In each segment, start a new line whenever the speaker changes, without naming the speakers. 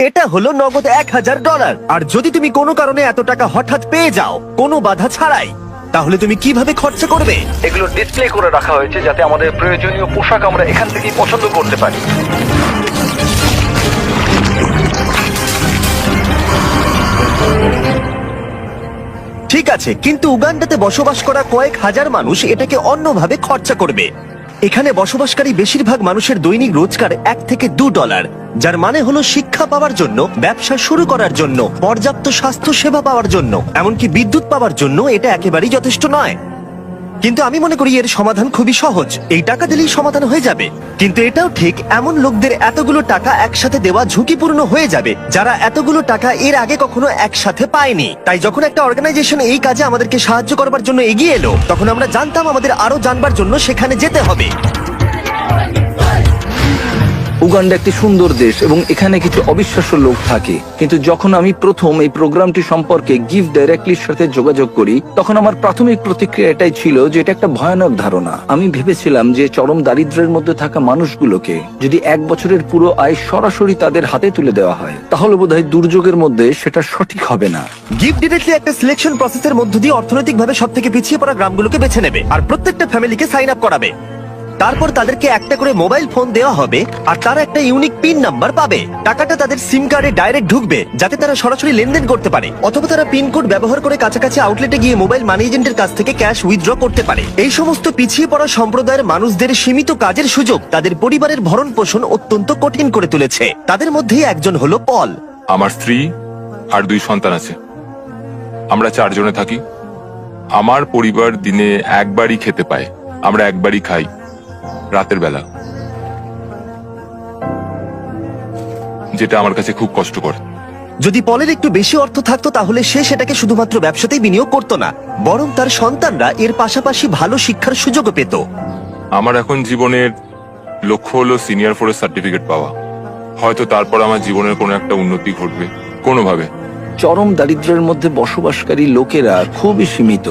এটা হলো নগদ $1000। আর যদি তুমি কোনো কারণে এত টাকা হঠাৎ পেয়ে যাও কোনো বাধা ছাড়াই, তাহলে তুমি কিভাবে খরচা করবে?
এগুলো ডিসপ্লে করে রাখা হয়েছে যাতে আমাদের প্রয়োজনীয় পোশাক আমরা এখান থেকেই পছন্দ করতে পারি।
ঠিক আছে, কিন্তু উগান্ডাতে বসবাস করা কয়েক হাজার মানুষ এটাকে অন্যভাবে খরচা করবে। এখানে বসবাসকারী বেশিরভাগ মানুষের দৈনিক রোজগার $1 থেকে $2, যার মানে হলো শিক্ষা পাওয়ার জন্য, ব্যবসা শুরু করার জন্য, পর্যাপ্ত স্বাস্থ্য সেবা পাওয়ার জন্য, এমনকি বিদ্যুৎ পাওয়ার জন্য এটা একেবারেই যথেষ্ট নয়। কিন্তু আমি মনে করি এর সমাধান খুবই সহজ, এই টাকা দিলেই সমাধান হয়ে যাবে। কিন্তু এটাও ঠিক, এমন লোকদের এতগুলো টাকা একসাথে দেওয়া ঝুঁকিপূর্ণ হয়ে যাবে যারা এতগুলো টাকা এর আগে কখনো একসাথে পায়নি। তাই যখন একটা অর্গানাইজেশন এই কাজে আমাদেরকে সাহায্য করবার জন্য এগিয়ে এলো, তখন আমরা জানতাম আমাদের আরো জানবার জন্য সেখানে যেতে হবে।
উগান্ডা একটি সুন্দর দেশ এবং এখানে কিছু অবিশ্বাস্য লোক থাকে, কিন্তু যখন আমি প্রথম এই প্রোগ্রামটি সম্পর্কে গিভ ডাইরেক্টলির সাথে যোগাযোগ করি, তখন আমার প্রাথমিক প্রতিক্রিয়া এটাই ছিল যে এটা একটা ভয়ানক ধারণা। আমি ভেবেছিলাম যে চরম দারিদ্র্যের মধ্যে থাকা মানুষগুলোকে যদি 1 বছরের পুরো আয় সরাসরি তাদের হাতে তুলে দেওয়া হয়, তাহলে বোধহয় দুর্যোগের মধ্যে সেটা সঠিক হবে না।
গিভ ডিরেক্টলি একটা সিলেকশন প্রসেসের মধ্য দিয়ে অর্থনৈতিকভাবে সব থেকে পিছিয়ে পড়া গ্রামগুলোকে বেছে নেবে আর প্রত্যেকটা ফ্যামিলিকে সাইন আপ করাবে। তারপর তাদেরকে একটা করে মোবাইল ফোন দেওয়া হবে আর তারা একটা ইউনিক পিন নাম্বার পাবে। টাকাটা তাদের সিম কার্ডে ডাইরেক্ট ঢুকবে যাতে তারা সরাসরি লেনদেন করতে পারে, অথবা তারা পিন কোড ব্যবহার করে কাছাকাছি আউটলেটে গিয়ে মোবাইল মানি এজেন্টের কাছ থেকে ক্যাশ উইথড্র করতে পারে। এই সমস্ত পিছিয়ে পড়া সম্প্রদায়ের মানুষদের সীমিত কাজের সুযোগ তাদের পরিবারের ভরণ পোষণ অত্যন্ত কঠিন করে তুলেছে। তাদের মধ্যেই একজন হলো পল।
আমার স্ত্রী আর 2 সন্তান আছে। আমরা 4 জনে থাকি। আমার পরিবার দিনে একবারই খেতে পায়, আমরা একবারই খাই, রাতের বেলা, যেটা আমার কাছে খুব কষ্টকর।
যদি পলের একটু বেশি অর্থ থাকতো তাহলে সে সেটাকে শুধুমাত্র ব্যবসাতেই বিনিয়োগ করতো না, বরং তার সন্তানরা এর পাশাপাশি ভালো শিক্ষার সুযোগও পেত।
আমার এখন জীবনের লক্ষ্য হলো সিনিয়র ফোরেস্ট সার্টিফিকেট পাওয়া। হয়তো তারপর আমার জীবনের কোনো একটা উন্নতি ঘটবে কোনোভাবে।
চরম দারিদ্র্যের মধ্যে বসবাসকারী লোকেরা খুবই সীমিত।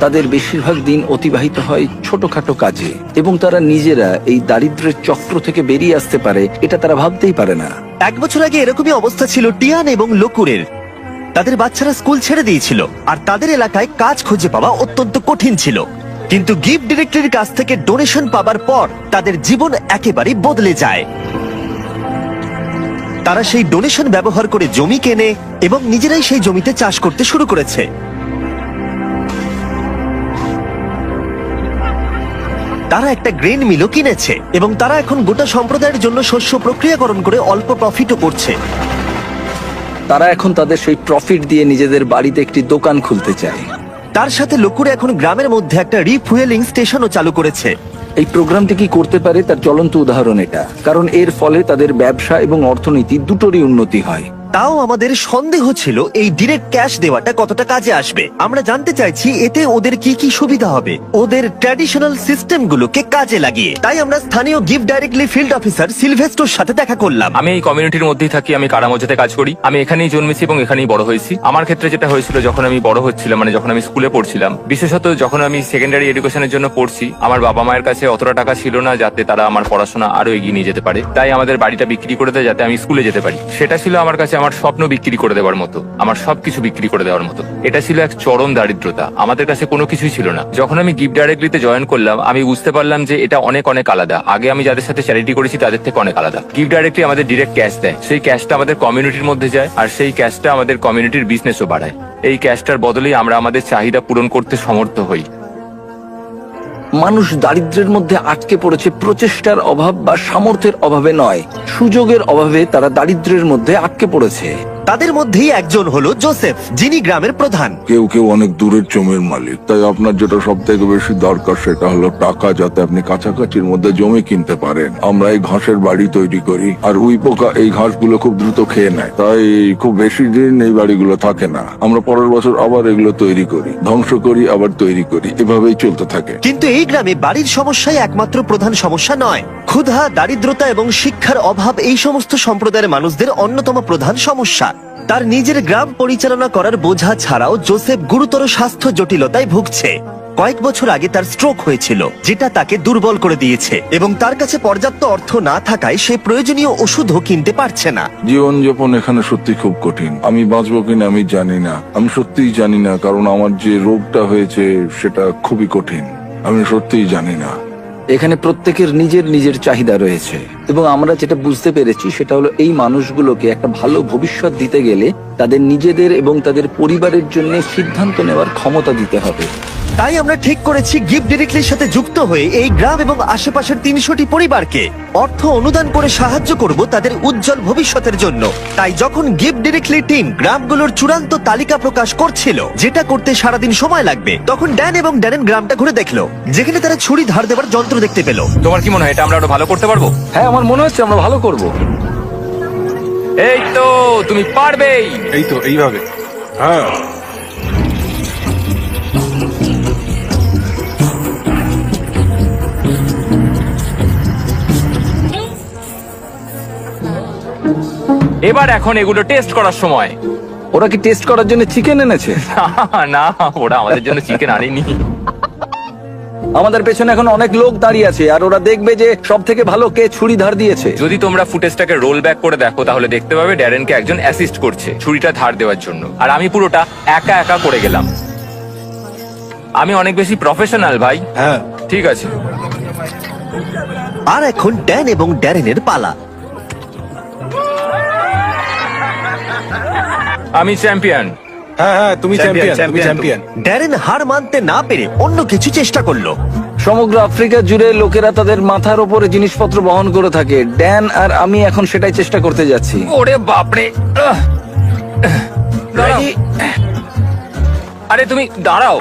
তাদের বেশিরভাগ দিন অতিবাহিত হয় ছোটখাটো কাজে এবং তারা নিজেরা এই দারিদ্র্যের চক্র থেকে বেরিয়ে আসতে পারে এটা তারা ভাবতেই পারে না।
1 বছর আগে এরকমই অবস্থা ছিল টিয়ান এবং লোকুরের। তাদের বাচ্চারা স্কুল ছেড়ে দিয়েছিল আর তাদের এলাকায় কাজ খুঁজে পাওয়া অত্যন্ত কঠিন ছিল। কিন্তু গিভ ডিরেক্টরির কাছ থেকে ডোনেশন পাবার পর তাদের জীবন একেবারেই বদলে যায়। তারা সেই ডোনেশন ব্যবহার করে জমি কেনে এবং নিজেরাই সেই জমিতে চাষ করতে শুরু করেছে। তারা একটা গ্রেন মিলও কিনেছে এবং তারা এখন গোটা সম্প্রদায়ের জন্য শস্য প্রক্রিয়াকরণ করে অল্প প্রফিটও করছে।
তারা এখন তাদের সেই প্রফিট দিয়ে নিজেদের বাড়িতে একটি দোকান খুলতে চায়।
তার সাথে লোকুরে এখন গ্রামের মধ্যে একটা রিফুয়েলিং স্টেশনও চালু করেছে।
এই প্রোগ্রামটি কি করতে পারে তার জ্বলন্ত উদাহরণ এটা, কারণ এর ফলে তাদের ব্যবসা এবং অর্থনীতি দুটোরই উন্নতি হয়।
তাও আমাদের সন্দেহ ছিল এই ডিরেক্ট ক্যাশ দেওয়াটা কতটা কাজে আসবে। আমরা জানতে চাইছি এতে ওদের কি কি সুবিধা হবে ওদের ট্র্যাডিশনাল সিস্টেমগুলোকে কাজে লাগিয়ে। তাই আমরা স্থানীয় গিভ ডাইরেক্টলি ফিল্ড অফিসার সিলভেস্টোর সাথে দেখা করলাম।
আমি এই কমিউনিটির মধ্যেই থাকি, আমি কারামোজাতে কাজ করি। আমি এখানেই জন্মেছি এবং এখানেই বড় হয়েছি। আমার ক্ষেত্রে যেটা হয়েছিল, যখন আমি বড় হচ্ছিলাম, মানে যখন আমি স্কুলে পড়ছিলাম, বিশেষত যখন আমি সেকেন্ডারি এডুকেশনের জন্য পড়ছি, আমার বাবা মায়ের কাছে অতটা টাকা ছিল না যাতে তারা আমার পড়াশোনা আরো এগিয়ে নিয়ে যেতে পারে। তাই আমাদের বাড়িটা বিক্রি করে দেয় যাতে আমি স্কুলে যেতে পারি। সেটা ছিল আমার কাছে আমার স্বপ্ন বিক্রি করে দেওয়ার মতো, আমার সবকিছু বিক্রি করে দেওয়ার মতো। এটা ছিল এক চরম দারিদ্রতা, আমাদের কাছে কোনো কিছুই ছিল না। যখন আমি গিভ ডাইরেক্টলিতে জয়েন করলাম, আমি বুঝতে পারলাম যে এটা অনেক অনেক আলাদা। আগে আমি যাদের সাথে চ্যারিটি করেছি তাদের থেকে অনেক আলাদা। গিভ ডাইরেক্টলি আমাদের ডিরেক্ট ক্যাশ দেয়, সেই ক্যাশটা আমাদের কমিউনিটির মধ্যে যায় আর সেই ক্যাশটা আমাদের কমিউনিটির বিজনেসও বাড়ায়। এই ক্যাশটার বদলেই আমরা আমাদের চাহিদা পূরণ করতে সমর্থ হই।
মানুষ দারিদ্র্যের মধ্যে আটকে পড়েছে প্রচেষ্টার অভাব বা সামর্থ্যের অভাবে নয়, সুযোগের অভাবে তারা দারিদ্র্যের মধ্যে আটকে পড়েছে।
তাদের মধ্যেই একজন হলো জোসেফ, যিনি গ্রামের প্রধান।
কেউ কেউ অনেক দূরের জমির মালিক, তাই আপনার যেটা সব থেকে বেশি দরকার সেটা হলো টাকা, যাতে আপনি কাছাকাছির মধ্যে জমি কিনতে পারেন। আমরা এই ঘাসের বাড়ি তৈরি করি আর উই পোকা এই ঘাসগুলো খুব দ্রুত খেয়ে নেয়, তাই খুব বেশি দিন এই বাড়িগুলো থাকে না। আমরা পরের বছর আবার এগুলো তৈরি করি, ধ্বংস করি, আবার তৈরি করি, এভাবেই চলতে থাকে।
কিন্তু এই গ্রামে বাড়ির সমস্যাই একমাত্র প্রধান সমস্যা নয়। ক্ষুধা, দারিদ্রতা এবং শিক্ষার অভাব এই সমস্ত সম্প্রদায়ের মানুষদের অন্যতম প্রধান সমস্যা। তার নিজের গ্রাম পরিচালনা করার বোঝা ছাড়াও জোসেফ গুরুতর স্বাস্থ্য জটিলতায় ভুগছে। কয়েক বছর আগে তার স্ট্রোক হয়েছিল, যেটা তাকে দুর্বল করে দিয়েছে এবং তার কাছে পর্যাপ্ত অর্থ না থাকায় সে প্রয়োজনীয় ওষুধও কিনতে পারছে না।
জীবনযাপন এখানে সত্যি খুব কঠিন। আমি বাঁচবো কিনা আমি জানি না, আমি সত্যিই জানি না, কারণ আমার যে রোগটা হয়েছে সেটা খুবই কঠিন। আমি সত্যিই জানি না।
এখানে প্রত্যেকের নিজের নিজের চাহিদা রয়েছে এবং আমরা যেটা বুঝতে পেরেছি সেটা হলো এই মানুষগুলোকে একটা ভালো ভবিষ্যৎ দিতে গেলে তাদের নিজেদের এবং তাদের পরিবারের জন্য সিদ্ধান্ত নেওয়ার ক্ষমতা দিতে হবে।
তাই আমরা ঠিক করেছি গিফট ডিরেক্টলির সাথে যুক্ত হয়ে এই গ্রাম এবং আশেপাশের 300টি পরিবারকে অর্থ অনুদান করে সাহায্য করব তাদের উজ্জ্বল ভবিষ্যতের জন্য। তাই যখন গিফট ডিরেক্টলি টিম গ্রামগুলোর চূড়ান্ত তালিকা প্রকাশ করছিল, যেটা করতে সারাদিন সময় লাগবে, তখন ড্যান এবং ড্যারেন গ্রামটা ঘুরে দেখলো, যেখানে তারা ছুরি ধার দেবার যন্ত্র দেখতে পেল।
তোমার কি মনে হয় এটা আমরা আরো ভালো করতে পারবো?
হ্যাঁ, আমার মনে হচ্ছে আমরা ভালো করব।
এই তো, তুমি পারবেই।
এই তো এইভাবে। হ্যাঁ,
এবার এখন এগুলো টেস্ট করার সময়।
ওরা কি টেস্ট করার জন্য চিকেন এনেছে?
না, ওরা আমাদের জন্য চিকেন আনেনি।
আমাদের পেছনে এখন অনেক লোক দাঁড়িয়ে আছে আর ওরা দেখবে যে সব থেকে ভালো কে ছুরি ধার দিয়েছে।
যদি তোমরা ফুটেজটাকে রোল ব্যাক করে দেখো তাহলে দেখতে পাবে ড্যারেনকে একজন অ্যাসিস্ট করছে ছুরিটা ধার দেওয়ার জন্য, আর আমি পুরোটা একা একা করে গেলাম। আমি অনেক বেশি প্রফেশনাল ভাই।
হ্যাঁ।
ঠিক আছে,
আর এখন ড্যান এবং ড্যারেনের পালা।
আমি চ্যাম্পিয়ন।
হ্যাঁ হ্যাঁ, তুমি চ্যাম্পিয়ন, তুমি চ্যাম্পিয়ন।
ড্যারেন হার মানতে না পেরে অন্য কিছু চেষ্টা করলো।
সমগ্র আফ্রিকা জুড়ে লোকেরা তাদের মাথার ওপরে জিনিসপত্র বহন করে থাকে। ড্যান আর আমি এখন সেটাই চেষ্টা করতে যাচ্ছি।
ওরে বাপরে। দাঁড়াও। আরে তুমি দাঁড়াও।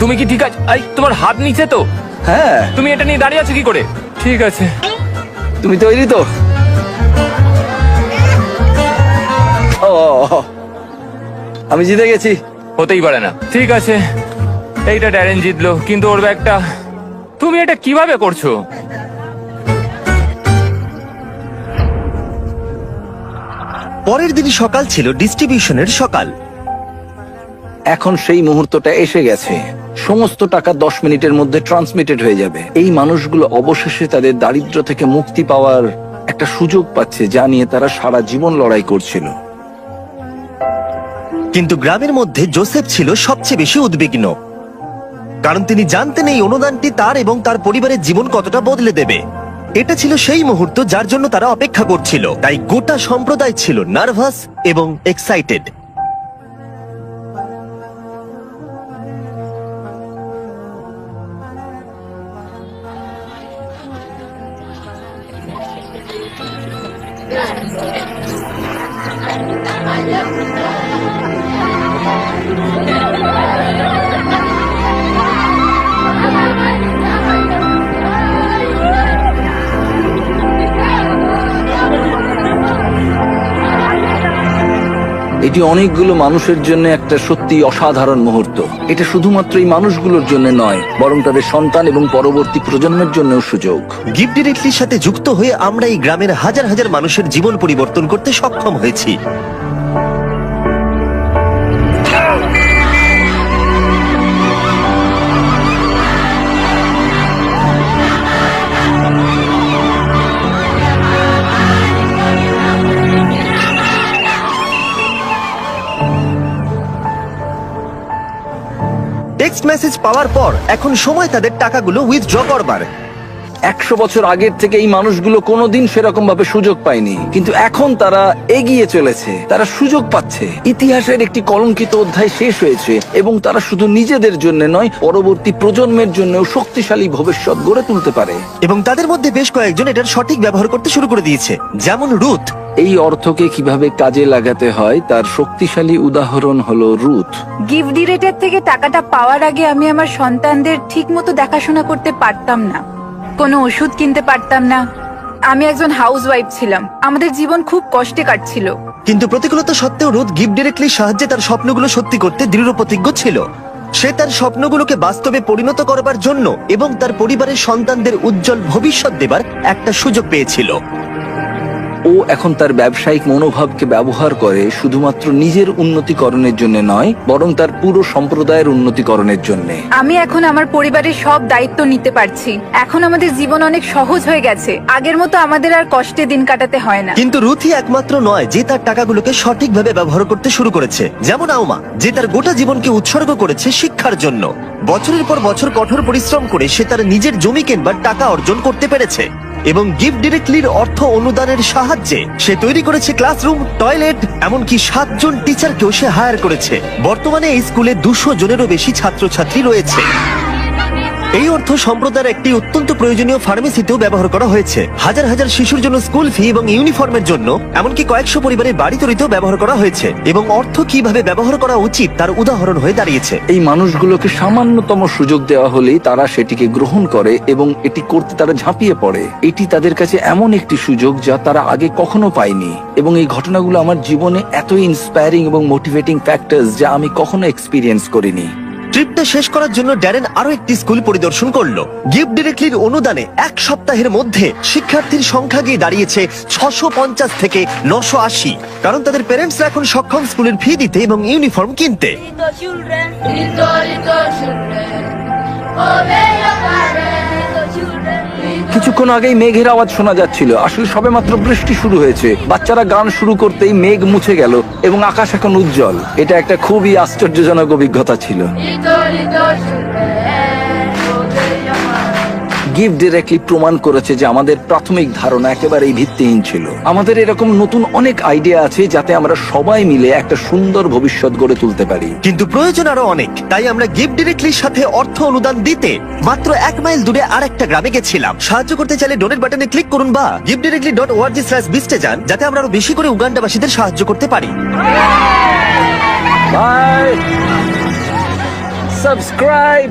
তুমি কি ঠিক আছে? তোমার হাত নিচে তো?
হ্যাঁ,
তুমি এটা নিয়ে দাঁড়িয়ে আছো কি করে? ঠিক আছে।
তুমি তৈরি তো? ও, আমি জিতে গেছি।
হতেই পারে না। ঠিক আছে, এইটা ড্যারেন জিতলো, কিন্তু ওর ব্যাগটা। তুমি এটা কিভাবে করছো?
পরের দিন সকাল ছিল ডিস্ট্রিবিউশনের সকাল।
এখন সেই মুহূর্তটা এসে গেছে। সমস্ত টাকা 10 মিনিটের মধ্যে ট্রান্সমিটেড হয়ে যাবে। এই মানুষগুলো অবশেষে তাদের দারিদ্র্য থেকে মুক্তি পাওয়ার একটা সুযোগ পাচ্ছে, যা নিয়ে তারা সারা জীবন লড়াই করছিল।
কিন্তু গ্রামের মধ্যে জোসেফ ছিল সবচেয়ে বেশি উদ্বিগ্ন, কারণ তিনি জানতেন এই অনুদানটি তার এবং তার পরিবারের জীবন কতটা বদলে দেবে। এটা ছিল সেই মুহূর্ত যার জন্য তারা অপেক্ষা করছিল। তাই গোটা সম্প্রদায় ছিল নার্ভাস এবং এক্সাইটেড।
এটি অনেকগুলো মানুষের জন্য একটা সত্যি অসাধারণ মুহূর্ত। এটা শুধুমাত্র এই মানুষগুলোর জন্য নয়, বরং তাদের সন্তান এবং পরবর্তী প্রজন্মের জন্যও সুযোগ।
গিফট ডিরেক্টলির সাথে যুক্ত হয়ে আমরা এই গ্রামের হাজার হাজার মানুষের জীবন পরিবর্তন করতে সক্ষম হয়েছি। টেক্সট মেসেজ পাওয়ার পর এখন সময় তাদের টাকাগুলো উইথড্র করবার।
100 বছর আগের থেকে এই মানুষগুলো কোনোদিন সেরকম ভাবে সুযোগ পায়নি, কিন্তু এখন তারা এগিয়ে চলেছে, তারা সুযোগ পাচ্ছে। ইতিহাসের একটি কলঙ্কিত অধ্যায় শেষ হয়েছে এবং তারা শুধু নিজেদের জন্য নয়, পরবর্তী প্রজন্মের জন্যও শক্তিশালী ভবিষ্যৎ গড়ে তুলতে পারে।
এবং তাদের মধ্যে বেশ কয়েকজন এটার সঠিক ব্যবহার করতে শুরু করে দিয়েছে, যেমন রুথ।
এই অর্থকে কিভাবে কাজে লাগাতে হয় তার শক্তিশালী উদাহরণ হলো রুথ।
গিফট ডিরেক্টর থেকে টাকাটা পাওয়ার আগে আমি আমার সন্তানদের ঠিকমতো দেখাশোনা করতে পারতাম না, কোনো ওষুধ কিনতে পারতাম না। আমি একজন হাউসওয়াইফ ছিলাম, আমাদের জীবন খুব কষ্টে কাটছিল।
কিন্তু প্রতিকূলতা সত্ত্বেও রুথ গিফট ডিরেক্টলির সাহায্যে তার স্বপ্নগুলো সত্যি করতে দৃঢ় প্রতিজ্ঞ ছিল। সে তার স্বপ্নগুলোকে বাস্তবে পরিণত করবার জন্য এবং তার পরিবারের সন্তানদের উজ্জ্বল ভবিষ্যৎ দেবার একটা সুযোগ পেয়েছিল।
ও এখন তার ব্যবসায়িক মনোভাবকে ব্যবহার করে শুধুমাত্র নিজের উন্নতিকরণের জন্য নয়, বরং তার পুরো সম্প্রদায়ের উন্নতিকরণের জন্য।
আমি এখন আমার পরিবারের সব দায়িত্ব নিতে পারছি। এখন আমাদের জীবন অনেক সহজ হয়ে গেছে। আগের মতো আমাদের আর কষ্টে দিন কাটাতে হয় না।
কিন্তু রুথি একমাত্র নয় যে তার টাকাগুলোকে সঠিকভাবে ব্যবহার করতে শুরু করেছে, যেমন আউমা যে তার গোটা জীবনকে উৎসর্গ করেছে শিক্ষার জন্য। বছরের পর বছর কঠোর পরিশ্রম করে সে তার নিজের জমি কেনবার টাকা অর্জন করতে পেরেছে এবং গিফট ডিরেক্টলির অর্থ অনুদানের সাহায্যে সে তৈরি করেছে ক্লাসরুম, টয়লেট, এমনকি 7 জন টিচারকেও সে হায়ার করেছে। বর্তমানে এই স্কুলে 200 জনেরও বেশি ছাত্রছাত্রী রয়েছে। এই অর্থ সম্প্রদায়ের একটি অত্যন্ত প্রয়োজনীয় ফার্মেসিতেও ব্যবহার করা হয়েছে। হাজার হাজার শিশুর জন্য স্কুল ফি এবং ইউনিফর্মের জন্য, এমনকি কয়েকশো পরিবারের বাড়ি তৈরিতেও ব্যবহার করা হয়েছে। এবং অর্থ কিভাবে ব্যবহার করা উচিত তার উদাহরণ হয়ে দাঁড়িয়েছে।
এই মানুষগুলোকে সামান্যতম সুযোগ দেওয়া হলেই তারা সেটিকে গ্রহণ করে এবং এটি করতে তারা ঝাঁপিয়ে পড়ে। এটি তাদের কাছে এমন একটি সুযোগ যা তারা আগে কখনো পায়নি। এবং এই ঘটনাগুলো আমার জীবনে এতই ইন্সপায়ারিং এবং মোটিভেটিং ফ্যাক্টরস যা আমি কখনো এক্সপিরিয়েন্স করিনি।
ট্রিপটা শেষ করার জন্য ড্যারেন আরো একটি স্কুল পরিদর্শন করলো। গিফট ডিরেক্টলির অনুদানে 1 সপ্তাহের মধ্যে শিক্ষার্থীর সংখ্যা গিয়ে দাঁড়িয়েছে 650 থেকে 980, কারণ তাদের প্যারেন্টসরা এখন সক্ষম স্কুলের ফি দিতে এবং ইউনিফর্ম কিনতে।
Little children, little children, obey your parents, little children.
কিছুক্ষণ আগেই মেঘের আওয়াজ শোনা যাচ্ছিল। আসলে সবেমাত্র বৃষ্টি শুরু হয়েছে। বাচ্চারা গান শুরু করতেই মেঘ মুছে গেল এবং আকাশ এখন উজ্জ্বল। এটা একটা খুবই আশ্চর্যজনক অভিজ্ঞতা ছিল।
Little children, obey your parents.
Gift directly প্রমাণ করেছে যে আমাদের প্রাথমিক ধারণা একেবারেই ভিত্তিহীন ছিল। আমাদের এরকম নতুন অনেক আইডিয়া আছে যাতে আমরা সবাই মিলে একটা সুন্দর ভবিষ্যৎ গড়ে তুলতে পারি।
কিন্তু প্রয়োজন আরো অনেক। তাই আমরা গিফট ডিরেক্টলির সাথে অর্থ অনুদান দিতে মাত্র 1 মাইল দূরে আরেকটা গ্রামে গেছিলাম। সাহায্য করতে চাইলে ডোনেট বাটনে ক্লিক করুন বা giftdirectly.org/beast এ যান, যাতে আমরা আরো বেশি করে উগান্ডাবাসীদের সাহায্য করতে পারি।
বাই। সাবস্ক্রাইব।